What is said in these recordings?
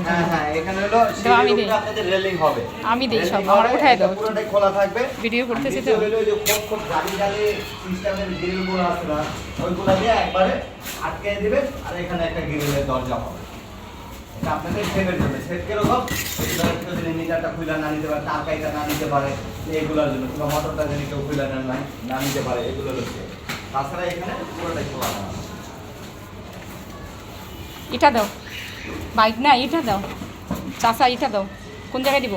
হ্যাঁ হ্যাঁ, এখানে হলো আমি দিই, আপনাদের রেলিং হবে, আমি দিই সব, আমার উঠায় দাও, পুরোটাই খোলা থাকবে। ভিডিও করতেছি তো। হলো যে খুব গাড়ি গাড়ি সিস্টেমের গ্রিলগুলো আছে না, ওইগুলো দিয়ে একবারে আটকে দিবেন, আর এখানে একটা গ্রিলের দরজা হবে। এটা আপনাদের সেভের জন্য, সেট কিরকম, যদি মিটারটা খুলে না নিতে পারে, টাকাইটা না নিতে পারে, এইগুলোর জন্য, কিংবা মোটরটা যদি কেউ খুলে না নিতে পারে, এগুলো হচ্ছে। তাছাড়া এখানে পুরোটাই খোলা থাকবে। এটা দাও, বাইক না, এটা দাও চাচা, এটা দাও, কোন জায়গায় দিব?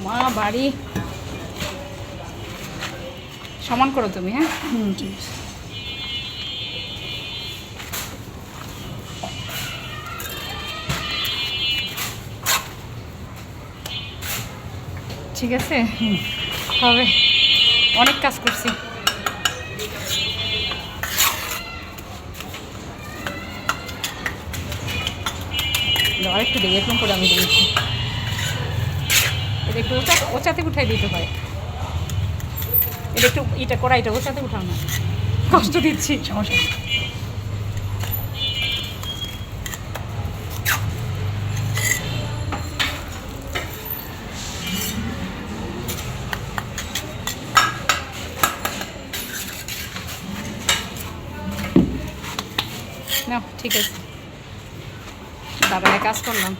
মা বাড়ি সমান করো তুমি, হ্যাঁ ঠিক আছে। ঠিক আছে, হবে, অনেক কাজ করছি। আরেকটু দিই, এরকম করে আমি দিয়েছি, এটা একটু ওচাতে উঠাই দিতে হয়, এটা একটু এটা করা, এটা ওচাতে উঠাও না, কষ্ট দিচ্ছি, সমস্যা নেই। না ঠিক আছে, দাঁড়ায় কাজ করলাম।